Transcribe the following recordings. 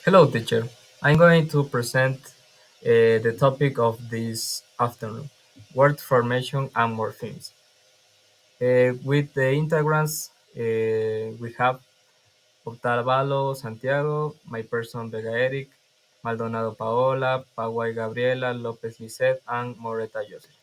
Hello, teacher. I'm going to present the topic of this afternoon, word formation and morphemes. With the integrants, we have Octavalo Santiago, my person Vega Eric, Maldonado Paola, Paguay Gabriela, Lopez Lisset, and Moreta Joseph.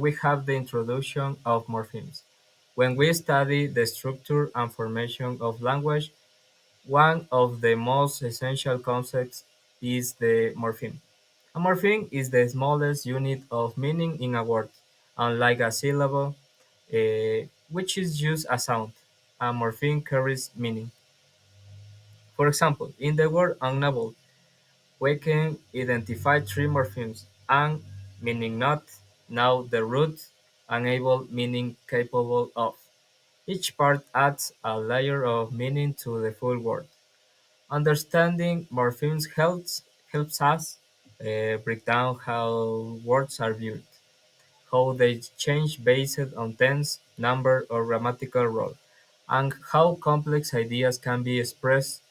We have the introduction of morphemes. When we study the structure and formation of language, one of the most essential concepts is the morpheme. A morpheme is the smallest unit of meaning in a word, unlike a syllable, which is just a sound. A morpheme carries meaning. For example, in the word unable, we can identify three morphemes: un meaning not, now the root, unable meaning capable of. Each part adds a layer of meaning to the full word. Understanding morphemes helps us break down how words are viewed, how they change based on tense, number, or grammatical role, and how complex ideas can be expressed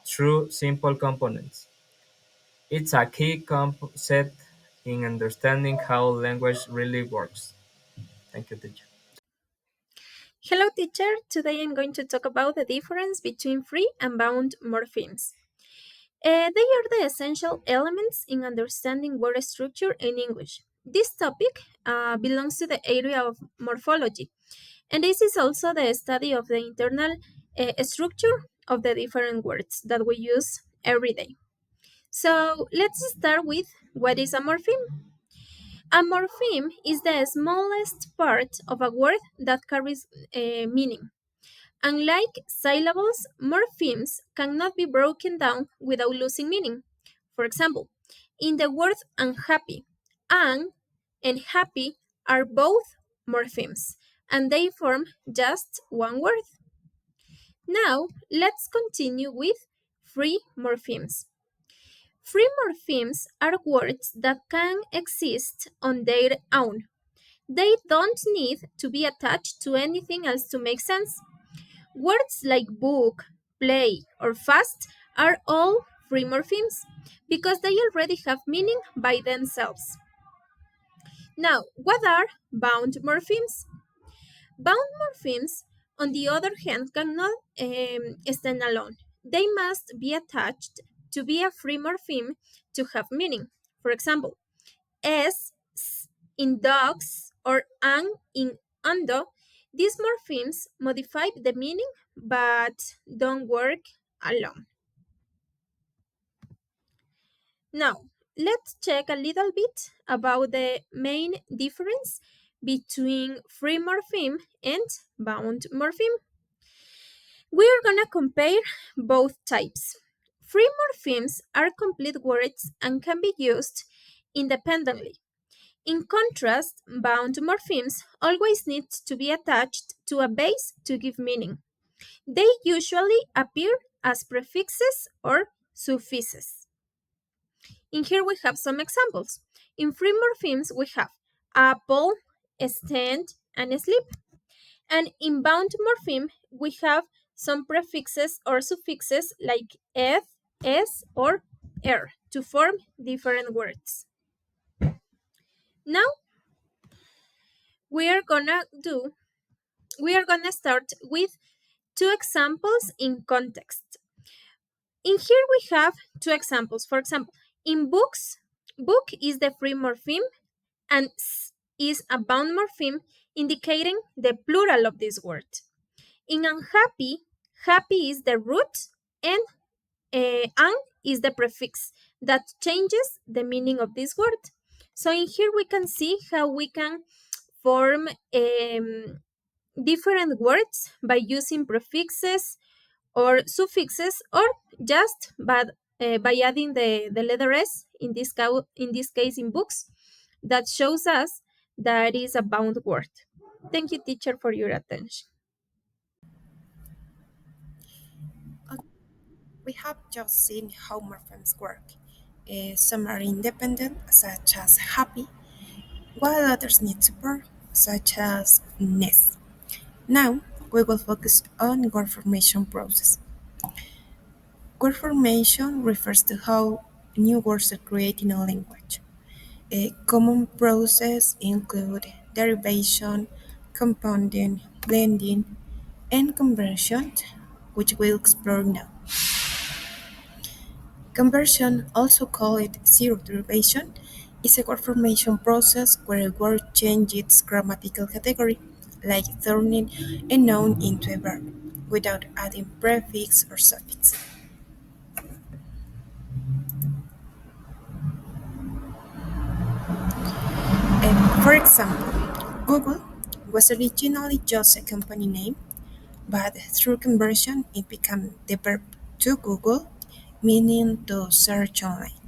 through simple components. It's a key concept in understanding how language really works. Thank you, teacher. Hello, teacher. Today I'm going to talk about the difference between free and bound morphemes. They are the essential elements in understanding word structure in English. This topic belongs to the area of morphology, and this is also the study of the internal structure of the different words that we use every day. So let's start with what is a morpheme. A morpheme is the smallest part of a word that carries meaning. Unlike syllables, morphemes cannot be broken down without losing meaning. For example, in the word unhappy, un and happy are both morphemes, and they form just one word. Now, let's continue with free morphemes. Free morphemes are words that can exist on their own. They don't need to be attached to anything else to make sense. Words like book, play, or fast are all free morphemes because they already have meaning by themselves. Now, what are bound morphemes? Bound morphemes, on the other hand, cannot stand alone. They must be attached to be a free morpheme to have meaning. For example, s in dogs or ang in ando, these morphemes modify the meaning but don't work alone. Now, let's check a little bit about the main difference between free morpheme and bound morpheme. We are going to compare both types. Free morphemes are complete words and can be used independently. In contrast, bound morphemes always need to be attached to a base to give meaning. They usually appear as prefixes or suffixes. In here we have some examples. In free morphemes we have apple, stand, and sleep. And in bound morpheme we have some prefixes or suffixes like f, s, or er to form different words. Now we are gonna do we are gonna start with two examples in context. In here we have two examples. For example, in books, book is the free morpheme and is a bound morpheme indicating the plural of this word. In unhappy, happy is the root and ang is the prefix that changes the meaning of this word. So in here we can see how we can form different words by using prefixes or suffixes or just by adding the letter s in this case in books that shows us that is a bound word. Thank you, teacher, for your attention. We have just seen how morphemes work. Some are independent, such as happy, while others need support, such as ness. Now, we will focus on word formation process. Word formation refers to how new words are created in a language. A common process include derivation, compounding, blending, and conversion, which we'll explore now. Conversion, also called zero derivation, is a word formation process where a word changes its grammatical category, like turning a noun into a verb, without adding prefix or suffix. For example, Google was originally just a company name, but through conversion it became the verb to Google, meaning to search online.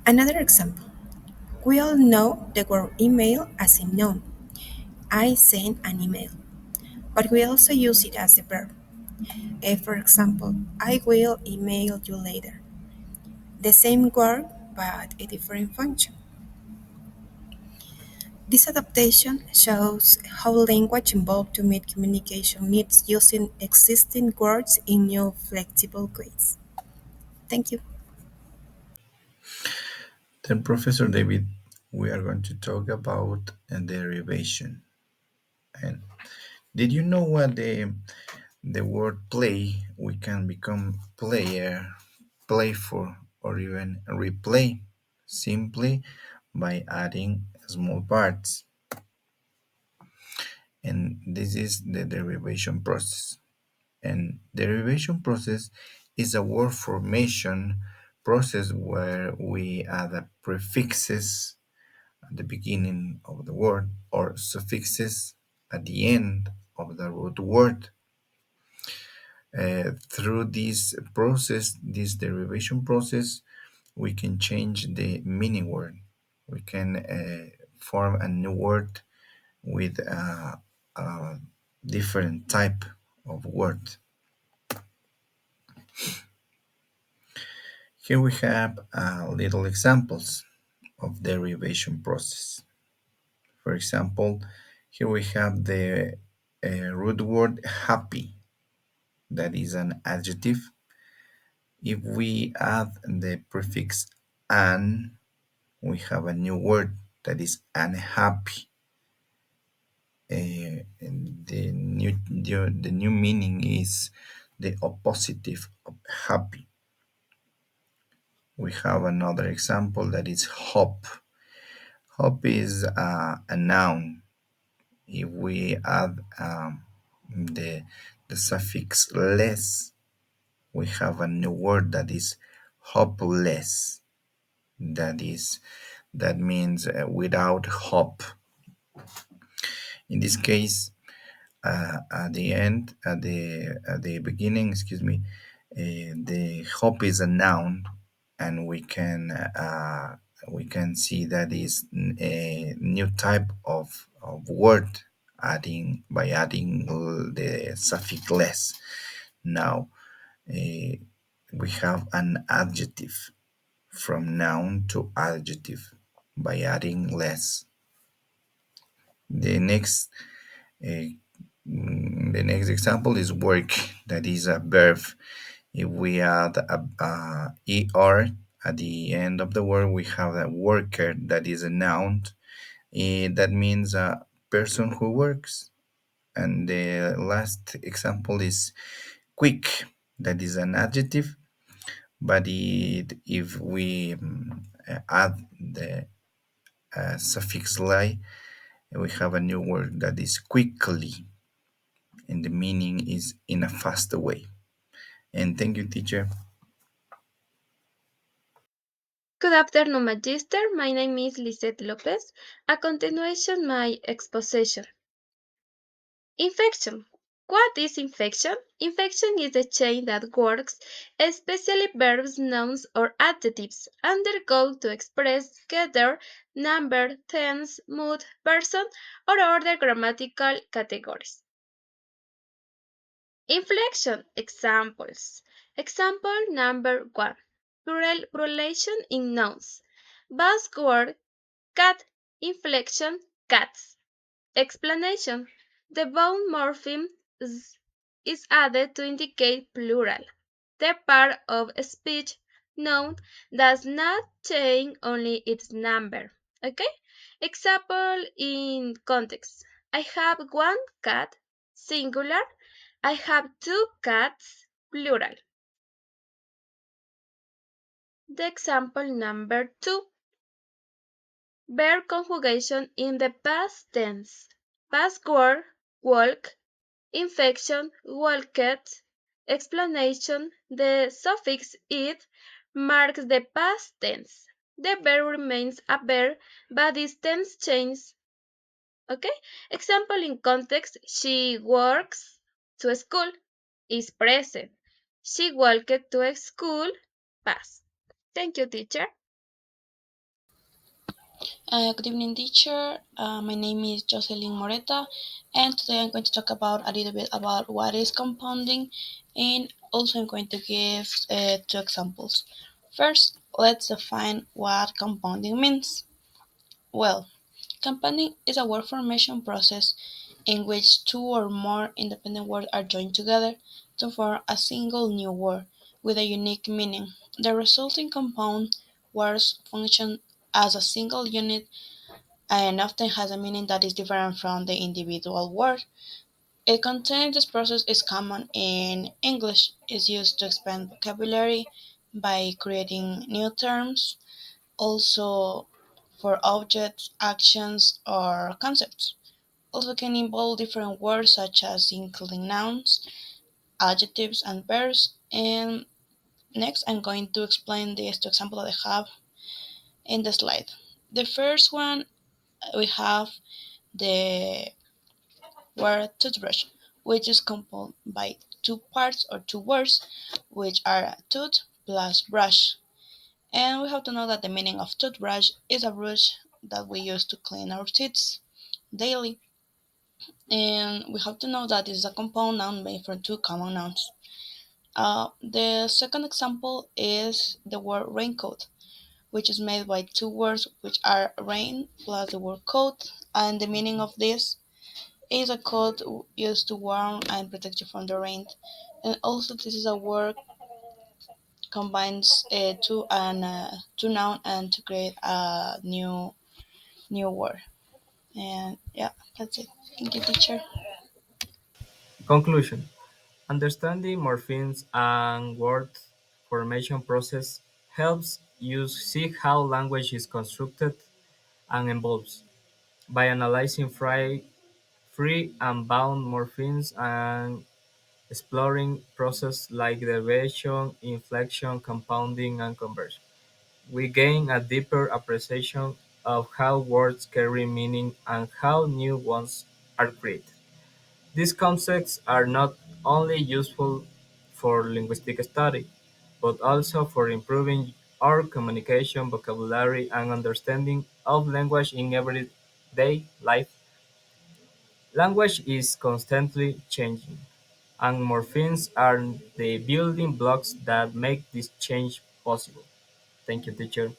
Another example, we all know the word email as a noun. I send an email, but we also use it as a verb. For example, I will email you later. The same word, but a different function. This adaptation shows how language evolved to meet communication needs using existing words in new flexible ways. Thank you. Then, Professor David, we are going to talk about a derivation. And did you know what the word play? We can become player, playful, or even replay simply by adding small parts. And this is the derivation process. And derivation process is a word formation process where we add prefixes at the beginning of the word or suffixes at the end of the root word. Through this derivation process, we can change the meaning word. We can form a new word with a different type of word. Here we have little examples of derivation process. For example, here we have the root word happy, that is an adjective. If we add the prefix an, we have a new word that is unhappy. And the new meaning is the opposite of happy. We have another example that is hope. Hope is a noun. If we add the suffix less, we have a new word that is hopeless. That means without hope. In this case, at the end, at the beginning, excuse me, the hope is a noun, and we can see that is a new type of word by adding the suffix less. Now we have an adjective from noun to adjective by adding less. The next uh, the next example is work. That is a verb. If we add er at the end of the word, we have a worker. That is a noun. That means a person who works. And the last example is quick. That is an adjective, but if we add the suffix ly, we have a new word that is quickly, and the meaning is in a faster way. And thank you, teacher. Good afternoon, Magister. My name is Lisette Lopez. A continuation my exposition. Infection. What is infection? Infection is a chain that works, especially verbs, nouns, or adjectives, undergo to express gender, number, tense, mood, person, or other grammatical categories. Inflection examples. Example number 1. Pluralization in nouns. Buzzword cat inflection cats. Explanation. The bone morpheme z is added to indicate plural. The part of speech noun does not change, only its number. Okay? Example in context. I have one cat, singular. I have two cats, plural. The example number two. Verb conjugation in the past tense. Password, walk. Infection, walked. Explanation, the suffix "ed" marks the past tense. The verb remains a verb, but its tense changes. Okay? Example in context, she works to school is present. She walked to school, past. Thank you, teacher. Good evening, teacher. My name is Jocelyn Moreta, and today I'm going to talk about a little bit about what is compounding, and also I'm going to give two examples. First, let's define what compounding means. Well, compounding is a word formation process in which two or more independent words are joined together to form a single new word with a unique meaning. The resulting compound words function as a single unit and often has a meaning that is different from the individual word. A content this process is common in English, is used to expand vocabulary by creating new terms, also for objects, actions, or concepts. Also can involve different words such as including nouns, adjectives, and verbs. And next I'm going to explain these two examples that I have in the slide. The first one we have the word toothbrush, which is composed by two parts or two words, which are tooth plus brush. And we have to know that the meaning of toothbrush is a brush that we use to clean our teeth daily. And we have to know that it is a compound noun made from two common nouns. The second example is the word raincoat, which is made by two words, which are rain plus the word coat. And the meaning of this is a coat used to warm and protect you from the rain. And also, this is a word combines two noun and to create a new word. And yeah, that's it. Thank you, teacher. Conclusion: understanding morphemes and word formation process helps you see how language is constructed and evolves. By analyzing free and bound morphemes and exploring processes like derivation, inflection, compounding, and conversion, we gain a deeper appreciation of how words carry meaning and how new ones are created. These concepts are not only useful for linguistic study, but also for improving our communication, vocabulary, and understanding of language in everyday life. Language is constantly changing, and morphemes are the building blocks that make this change possible. Thank you, teacher.